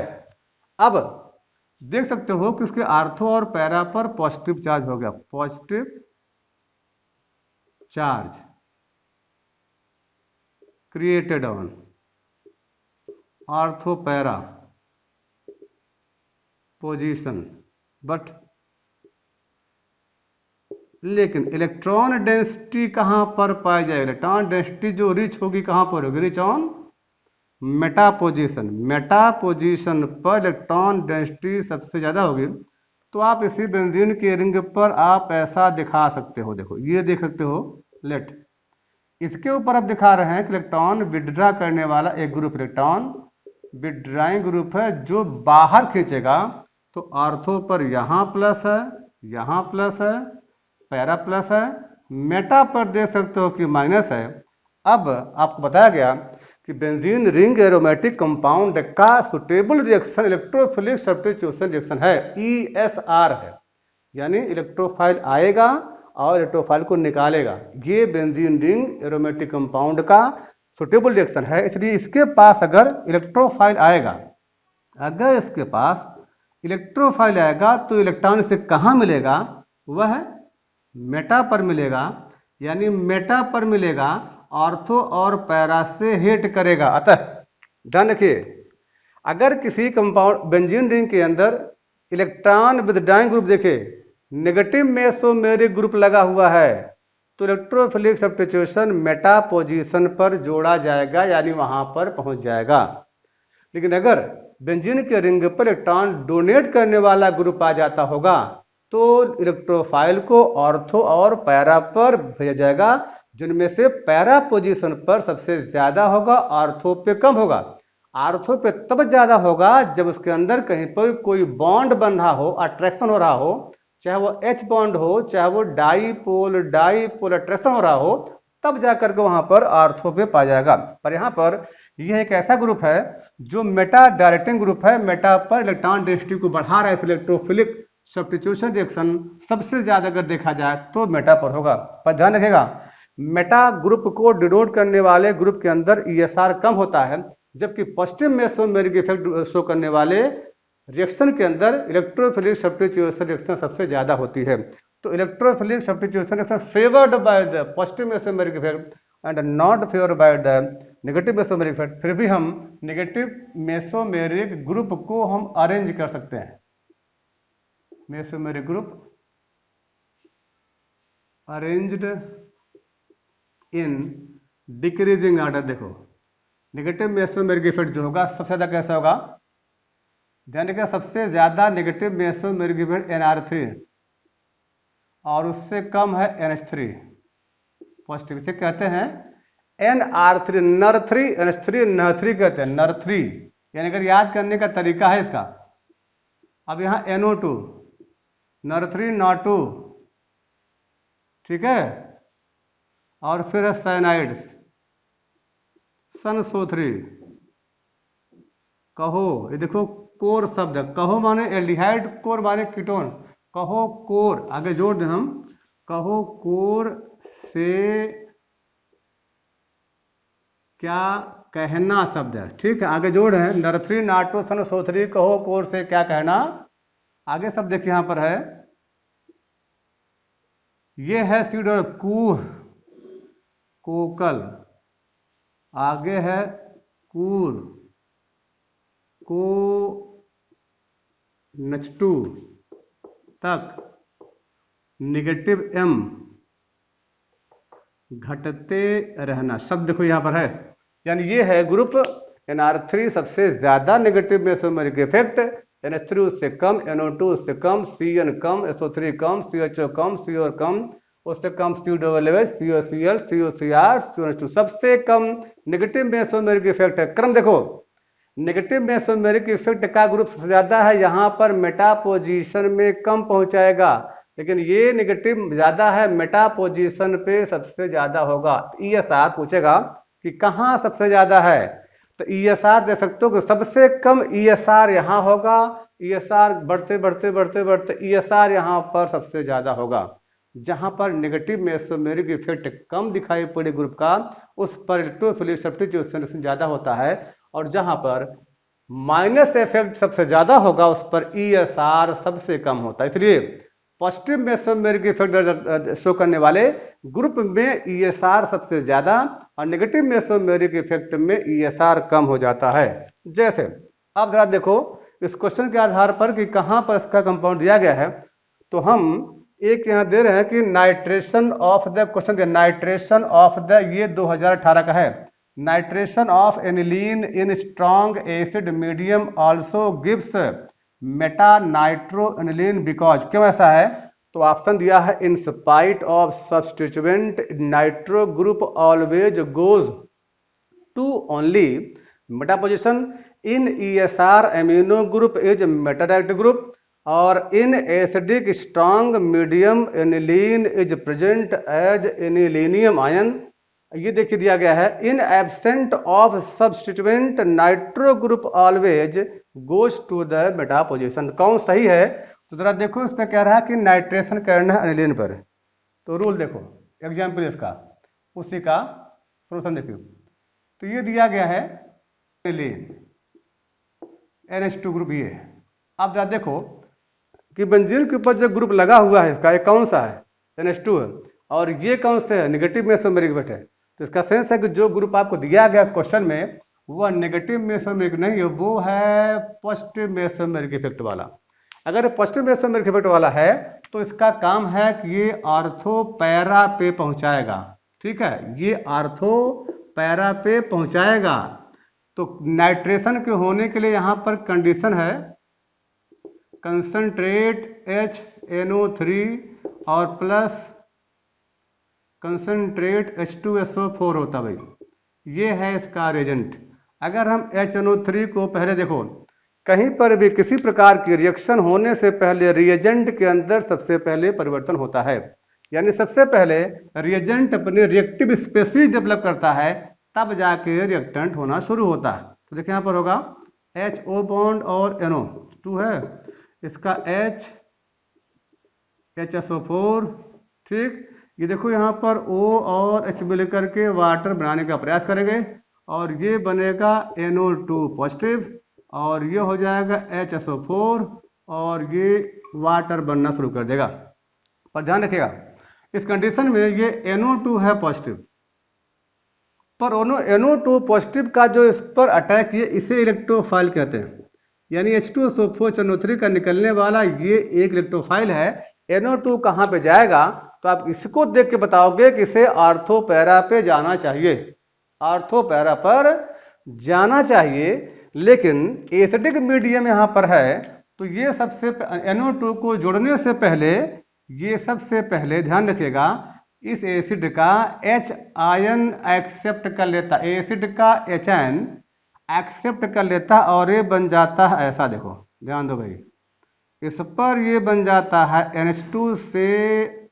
अब देख सकते हो कि उसके आर्थो और पैरा पर पॉजिटिव चार्ज हो गया, positive charge created on ortho para position, but लेकिन इलेक्ट्रॉन डेंसिटी कहां पर पाई जाएगी, इलेक्ट्रॉन डेंसिटी जो रिच होगी कहां पर होगी, rich on Meta position, Meta position पर इलेक्ट्रॉन डेंसिटी सबसे ज्यादा होगी। तो आप इसी बेंजीन के रिंग पर आप ऐसा दिखा सकते हो, देखो ये देख सकते हो, लेट इसके ऊपर आप दिखा रहे हैं कि इलेक्ट्रॉन विड्रॉ करने वाला एक ग्रुप इलेक्ट्रॉन विड्राइंग ग्रुप है जो बाहर खींचेगा, तो आर्थो पर यहाँ प्लस है, यहाँ प्लस है, पैरा प्लस है, मेटा पर देख सकते हो कि माइनस है। अब आपको बताया गया कि बेंजीन रिंग एरोमेटिक कंपाउंड का suitable reaction electrophilic substitution reaction है, ESR है, यानी इलेक्ट्रोफाइल आएगा और इलेक्ट्रोफाइल को निकालेगा। ये बेंजीन रिंग एरोमेटिक कंपाउंड का सुटेबल रिएक्शन है, इसलिए इसके पास अगर इलेक्ट्रोफाइल आएगा, अगर इसके पास इलेक्ट्रोफाइल आएगा तो इलेक्ट्रॉन इसे कहाँ मिलेगा, वह मेटा पर मिलेगा, यानी मेटा पर मिलेगा, ऑर्थो और पैरा से हिट करेगा। अतः ध्यान रखिए, अगर किसी कंपाउंड बेंजीन रिंग के अंदर इलेक्ट्रॉन विथड्राइंग ग्रुप देखे, नेगेटिव मेसोमेरिक ग्रुप लगा हुआ है, तो इलेक्ट्रोफिलिक सब्स्टिट्यूशन मेटा पोजीशन पर जोड़ा जाएगा, यानी वहां पर पहुंच जाएगा। लेकिन अगर बेंजीन के रिंग पर इलेक्ट्रॉन डोनेट करने वाला ग्रुप आ जाता होगा, तो इलेक्ट्रोफाइल को ऑर्थो और पैरा पर भेजा जाएगा, जिनमें से पैरा पोजीशन पर सबसे ज्यादा होगा, ऑर्थो पे कम होगा। आर्थो पे तब ज्यादा होगा जब उसके अंदर कहीं पर कोई बॉन्ड बन रहा हो, अट्रैक्शन हो रहा हो, चाहे वो H बॉन्ड हो, चाहे वो डाईपोल अट्रैक्शन हो रहा हो, तब जाकर के वहां पर आर्थो पे पाया जाएगा। पर यहाँ पर यह एक ऐसा ग्रुप है जो मेटा डायरेक्टिंग ग्रुप है, मेटा पर इलेक्ट्रॉन डेंसिटी को बढ़ा रहा है, इलेक्ट्रोफिलिक सब्स्टिट्यूशन रिएक्शन सबसे ज्यादा अगर देखा जाए तो मेटा पर होगा। पर ध्यान रखिएगा, मेटा ग्रुप को डिनोट करने वाले ग्रुप के अंदर ESR कम होता है, जबकि पॉजिटिव मेसोमेरिक इफेक्ट शो करने वाले रिएक्शन के अंदर इलेक्ट्रोफिलिक सब्स्टिट्यूशन रिएक्शन सबसे ज्यादा होती है। तो electrophilic substitution reaction favoured by the positive mesomeric effect and not favoured by the negative mesomeric effect. फिर भी हम नेगेटिव मेसोमेरिक ग्रुप को हम अरेंज कर सकते हैं, mesomeric group arranged in decreasing order. देखो नेगेटिव मेसोमेरिक इफेक्ट जो होगा सबसे ज्यादा कैसा होगा, ध्यान रखिएगा, सबसे ज्यादा नेगेटिव मेसोमेरिक इफेक्ट NR3 और उससे कम है NH3 पॉजिटिव, इसे कहते हैं NR3 NR3 NH3 NR3 कहते हैं, NR3, यानी अगर याद करने का तरीका है इसका, अब यहाँ NO2 NR3 NO2, ठीक है, और फिर है साइनाइड्स SnSO3, कहो, ये देखो कोर शब्द है, कहो माने एल्डिहाइड, कोर माने कीटोन, कहो कोर, आगे जोड़ दें हम, कहो कोर से क्या कहना शब्द है, ठीक है, आगे जोड़ है NR3 NO2 SnSO3, कहो कोर से क्या कहना आगे सब देखिए यहाँ पर है, ये है सीड और कूह, कोकल, आगे है कूर, को नचटू तक, नेगेटिव एम, घटते रहना। शब्द देखो यहाँ पर है, यानी ये है ग्रुप NR3 सबसे ज्यादा नेगेटिव मेसोमेरिक इफेक्ट, NH3 उससे कम, NO2 उससे कम, CN कम, SO3 कम, CHO कम, CO कम, उससे कम COOH, COCl, COCr, CONH2 सबसे कम नेगेटिव मेसोमेरिक इफेक्ट है। क्रम देखो, नेगेटिव मेसोमेरिक इफेक्ट का ग्रुप सबसे ज्यादा है, यहाँ पर मेटा पोजीशन में कम पहुंचाएगा, लेकिन ये नेगेटिव ज्यादा है, मेटा पोजीशन पे सबसे ज्यादा होगा। ESR पूछेगा कि कहाँ सबसे ज्यादा है, तो ESR दे सकते हो कि सबसे कम ESR यहाँ होगा, ESR बढ़ते बढ़ते बढ़ते बढ़ते ESR यहाँ पर सबसे ज्यादा होगा। जहां पर नेगेटिव मेसोमेरिक इफेक्ट कम दिखाई पड़े ग्रुप का, उस पर इलेक्ट्रोफिलिक सब्स्टिट्यूशन ज्यादा होता है, और जहां पर माइनस इफेक्ट सबसे ज्यादा होगा उस पर ESR सबसे कम होता है। इसलिए पॉजिटिव मेसोमेरिक इफेक्ट शो करने वाले ग्रुप में ESR सबसे ज्यादा और नेगेटिव मेसोमेरिक इफेक्ट में ESR कम हो जाता है। जैसे अब जरा देखो इस क्वेश्चन के आधार पर कि कहां पर इसका कंपाउंड दिया गया है, तो हम एक यहां दे रहे हैं कि नाइट्रेशन ऑफ द, क्वेश्चन दिया नाइट्रेशन ऑफ द, ये 2018 का है, nitration of aniline in strong acid medium also gives meta nitro aniline because, क्यों ऐसा है, तो ऑप्शन दिया है in spite of substituent nitro group always goes to only meta position in ESR amino group is meta direct group, और in acidic strong medium aniline is present as anilinium ion. ये देखिए दिया गया है in absent of substituent nitro group always goes to the meta position. कौन सही है, तो जरा देखो इस पे कह रहा है कि नाइट्रेशन करना है एनिलीन पर, तो रूल देखो, एग्जाम्पल इसका उसी का सोल्यूशन देखिए। तो ये दिया गया है एनिलीन NH2 ग्रुप, ये अब जरा देखो कि बेंजीन के ऊपर जो ग्रुप लगा हुआ है इसका, ये कौन सा है, NH2 है, और ये कौन सा है, नेगेटिव मेसोमेरिक इफेक्ट है। तो इसका सेंस है कि जो ग्रुप आपको दिया गया क्वेश्चन में वह नेगेटिव मेसोमेरिक नहीं है, वो है पॉजिटिव मेसोमेरिक इफेक्ट वाला। अगर पॉजिटिव मेसोमेरिक इफेक्ट वाला है तो इसका काम है कि ये आर्थो पैरा पे पहुंचाएगा, ठीक है, ये आर्थो पैरा पे पहुंचाएगा। तो नाइट्रेशन के होने के लिए यहां पर कंडीशन है कंसंट्रेट HNO3 और प्लस कंसंट्रेट H2SO4 होता भाई, ये है इसका रिएजेंट। अगर हम HNO3 को पहले देखो, कहीं पर भी किसी प्रकार की रिएक्शन होने से पहले रिएजेंट के अंदर सबसे पहले परिवर्तन होता है, यानी सबसे पहले रिएजेंट अपने रिएक्टिव स्पेसीज डेवलप करता है, तब जाके रिएक्टेंट होना शुरू होता है। तो देखिए यहाँ पर होगा HO बॉन्ड और NO2 है, इसका HSO4, ठीक, ये देखो यहाँ पर O और H मिलकर के वाटर बनाने का प्रयास करेंगे, और ये बनेगा NO2 पॉजिटिव, और ये हो जाएगा HSO4, और ये वाटर बनना शुरू कर देगा। पर ध्यान रखिएगा इस कंडीशन में ये NO2 है पॉजिटिव, पर NO2 पॉजिटिव का जो इस पर अटैक है इसे इलेक्ट्रोफाइल कहते हैं, यानी H2SO4 NO3 का निकलने वाला ये एक इलेक्ट्रोफाइल है। NO2 कहाँ पे जाएगा, तो आप इसको देख के बताओगे कि इसे आर्थो पैरा पे जाना चाहिए, आर्थो पैरा पर जाना चाहिए, लेकिन एसिडिक मीडियम यहाँ पर है, तो ये सबसे NO2 को जोड़ने से पहले, ये सबसे पहले ध्यान रखिएगा इस एसिड का H आयन एक्सेप्ट कर लेता, एसिड का H आयन एक्सेप्ट कर लेता और ये बन जाता है ऐसा, देखो ध्यान दो भाई, इस पर ये बन जाता है NH2 से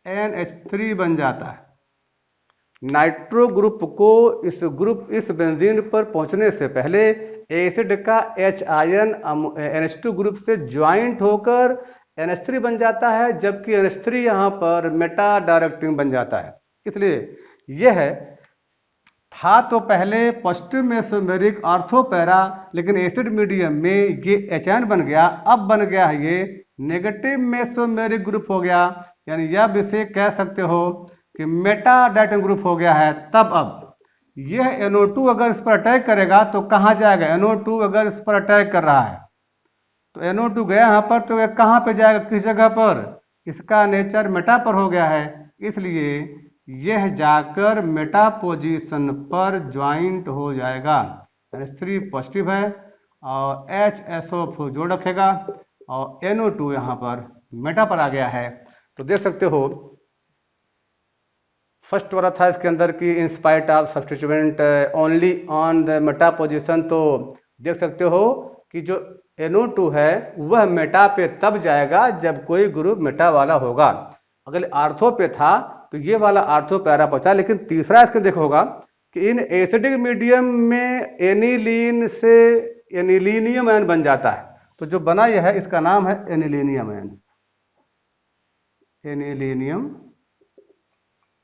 NH3 बन जाता है। नाइट्रो ग्रुप को इस बेंजीन पर पहुंचने से पहले एसिड का H आयन NH2 ग्रुप से ज्वाइंट होकर NH3 बन जाता है, जबकि NH3 यहाँ पर मेटा डायरेक्टिंग बन जाता है। इसलिए यह है, था तो पहले पॉजिटिव मेसोमेरिक आर्थो पैरा, लेकिन एसिड मीडियम में ये H आयन बन गया, अब बन गया है ये नेगेटिव मेसोमेरिक ग्रुप हो गया, यानी यह इसे कह सकते हो कि मेटा डायटोन ग्रुप हो गया है। तब अब यह NO2 अगर इस पर अटैक करेगा तो कहाँ जाएगा? NO2 अगर इस पर अटैक कर रहा है तो NO2 गया यहाँ पर, तो यह कहाँ पे जाएगा, किस जगह पर? इसका नेचर मेटा पर हो गया है, इसलिए यह जाकर मेटा पोजीशन पर ज्वाइंट हो जाएगा। 3 पॉजिटिव है और HSO4 जोड़ रखेगा और NO2 यहाँ पर मेटा पर आ गया है। तो देख सकते हो फर्स्ट वाला था इसके अंदर की in spite of substituent only on the Meta position, तो देख सकते हो कि जो NO2 है वह मेटा पे तब जाएगा जब कोई ग्रुप मेटा वाला होगा। अगर आर्थो पे था तो ये वाला आर्थो पैरा पहुंचा, लेकिन तीसरा इसके देखो होगा कि इन एसिडिक मीडियम में एनिलीन से एनिलीनियम आयन बन जाता है। तो जो बना यह है इसका नाम है एनिलीनियम आयन, एनिलीनियम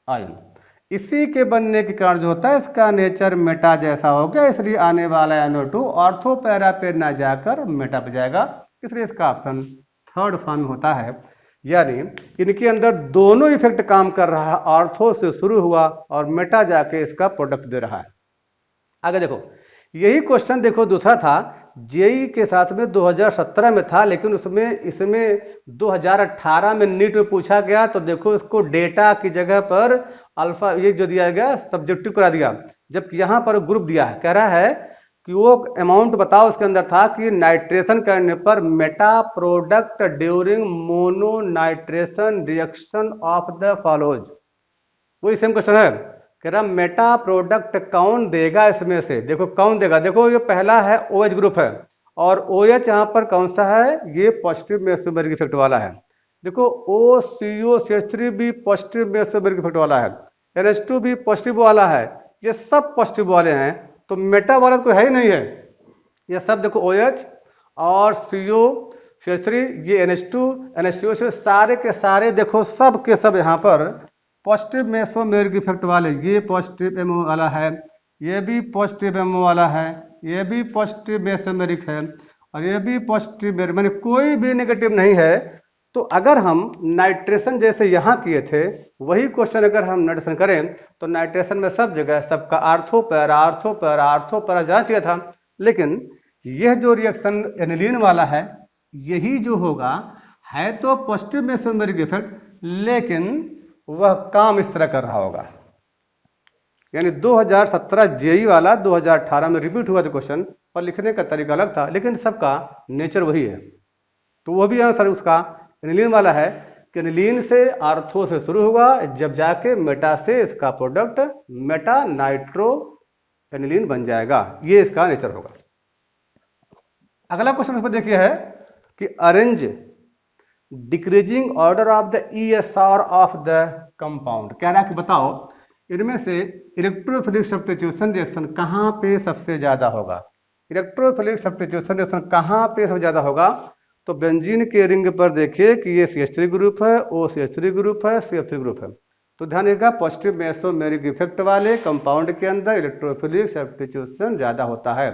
आयन। इसी के बनने के कारण जो होता है इसका नेचर मेटा जैसा हो गया, इसलिए आने वाला NO2 ऑर्थो पैरा पे ना जाकर मेटा पे जाएगा, इसलिए इसका ऑप्शन थर्ड फॉर्म होता है। यानी इनके अंदर दोनों इफेक्ट काम कर रहा है, ऑर्थो से शुरू हुआ और मेटा जाके इसका प्रोडक्ट दे रहा है। आगे देखो, यही क्वेश्चन देखो दूसरा था जेई के साथ में 2017 में था, लेकिन इसमें 2018 में नीट में पूछा गया। तो देखो इसको डेटा की जगह पर अल्फा ये जो दिया गया सब्जेक्टिव करा दिया, जबकि यहां पर ग्रुप दिया है, कह रहा है कि वो अमाउंट बताओ। उसके अंदर था कि नाइट्रेशन करने पर Meta product during mono nitration reaction of the follows. वही सेम क्वेश्चन है, कह रहा मेटा प्रोडक्ट कौन देगा इसमें से? देखो कौन देगा, देखो ये पहला है OH ग्रुप है और OH यहाँ पर कौन सा है? ये पॉजिटिव मेसोमेरिक इफेक्ट वाला है। देखो OCO-CH3 भी पॉजिटिव मेसोमेरिक इफेक्ट वाला है, NH2 भी पॉजिटिव वाला है, ये सब पॉजिटिव वाले हैं। तो मेटा वाला तो है ही नहीं है, ये सब देखो OH और CO-CH3 ये NH2 NH2 सारे के सारे देखो सब के सब यहाँ पर पॉजिटिव मेसोमेरिक इफेक्ट वाले। ये पॉजिटिव MO वाला है, ये भी पॉजिटिव MO वाला है, ये भी पॉजिटिव मेसोमेरिक है और ये भी पॉजिटिव, मैंने कोई भी नेगेटिव नहीं है। तो अगर हम नाइट्रेशन जैसे यहाँ किए थे वही क्वेश्चन अगर हम नाइट्रेशन करें तो नाइट्रेशन में सब जगह सबका आर्थो पैरा जाना चाहिए था, लेकिन यह जो रिएक्शन एनिलीन वाला है यही जो होगा है तो पॉजिटिव मेसोमेरिक इफेक्ट, लेकिन वह काम इस तरह कर रहा होगा। यानी 2017 जेई वाला 2018 में रिपीट हुआ था क्वेश्चन, पर लिखने का तरीका अलग था, लेकिन सबका नेचर वही है। तो वह भी आंसर उसका एनिलीन वाला है कि एनिलीन से आर्थो से शुरू हुआ, जब जाके मेटा से इसका प्रोडक्ट मेटा नाइट्रो एनिलीन बन जाएगा, ये इसका नेचर होगा। अगला क्वेश्चन इस पर देखिए है कि arrange decreasing order of the ESR of the compound. कह रहा है कि बताओ इनमें से इलेक्ट्रोफिलिक सब्स्टिट्यूशन रिएक्शन कहाँ पे सबसे ज्यादा होगा? इलेक्ट्रोफिलिक सब्स्टिट्यूशन रिएक्शन कहाँ पे सबसे ज्यादा होगा? तो बेंजीन के रिंग पर देखिए कि ये CH3 ग्रुप है, OCH3 ग्रुप है, CF3 ग्रुप है। तो ध्यान रखिएगा पॉजिटिव मेसोमेरिक इफेक्ट वाले कंपाउंड के अंदर इलेक्ट्रोफिलिक सब्स्टिट्यूशन ज्यादा होता है।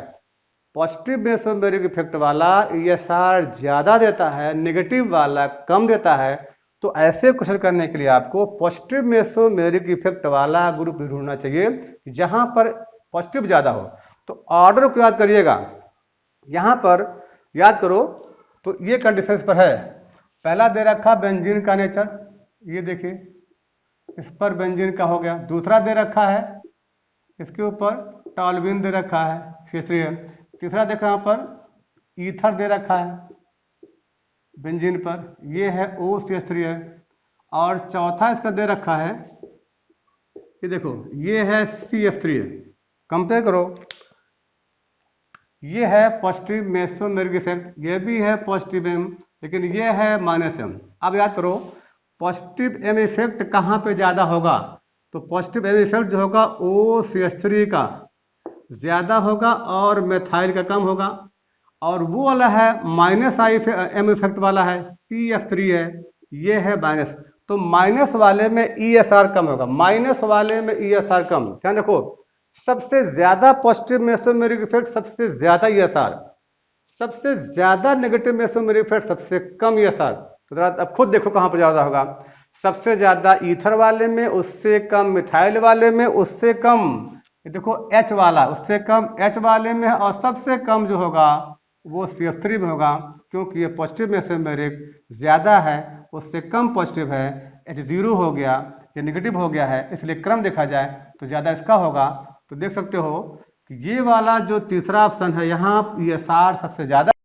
पॉजिटिव मेसोमेरिक इफेक्ट वाला ESR ज्यादा देता है, नेगेटिव वाला कम देता है। तो ऐसे क्वेश्चन करने के लिए आपको पॉजिटिव मेसोमेरिक इफेक्ट वाला ग्रुप ढूंढना चाहिए जहां पर पॉजिटिव ज्यादा हो। तो ऑर्डर को याद करिएगा, यहां पर याद करो तो ये कंडीशन पर है। पहला दे रखा बेंजीन का नेचर, ये देखिए इस पर बेंजीन का हो गया। दूसरा दे रखा है इसके ऊपर टॉल्यूइन दे रखा है, CH3 है। तीसरा देखो यहाँ पर ईथर दे रखा है बेंजीन पर, ये है OCH3 है। और चौथा इसका दे रखा है, ये देखो ये है CF3 है। कंपेयर करो, ये है पॉजिटिव मेसोमेरिक इफेक्ट, ये भी है पॉजिटिव M, लेकिन ये है -M। अब याद करो पॉजिटिव M इफेक्ट कहाँ पे ज्यादा होगा? तो पॉजिटिव M इफेक्ट जो होगा OCH3 का ज्यादा होगा और मेथाइल का कम होगा, और वो वाला है -M इफेक्ट वाला है CF3 है, ये है माइनस। तो माइनस वाले में ESR कम होगा, माइनस वाले में ESR कम। ध्यान रखो सबसे ज्यादा पॉजिटिव मेसोमेरिक इफेक्ट, सबसे ज्यादा ESR, सबसे ज्यादा नेगेटिव मेसोमेरिक इफेक्ट सबसे कम ये सर, तो जरा अब खुद देखो कहां पर ज्यादा होगा। सबसे ज्यादा ईथर वाले में, उससे कम मिथाइल वाले में, उससे कम ये देखो H वाला, उससे कम H वाले में, और सबसे कम जो होगा वो CF3 में होगा, क्योंकि ये पॉजिटिव मेसोमेरिक ज्यादा है, उससे कम पॉजिटिव है, H0 हो गया, ये नेगेटिव हो गया है, इसलिए क्रम देखा जाए तो ज्यादा इसका होगा। तो देख सकते हो कि ये वाला जो तीसरा ऑप्शन है यहाँ ESR सबसे ज्यादा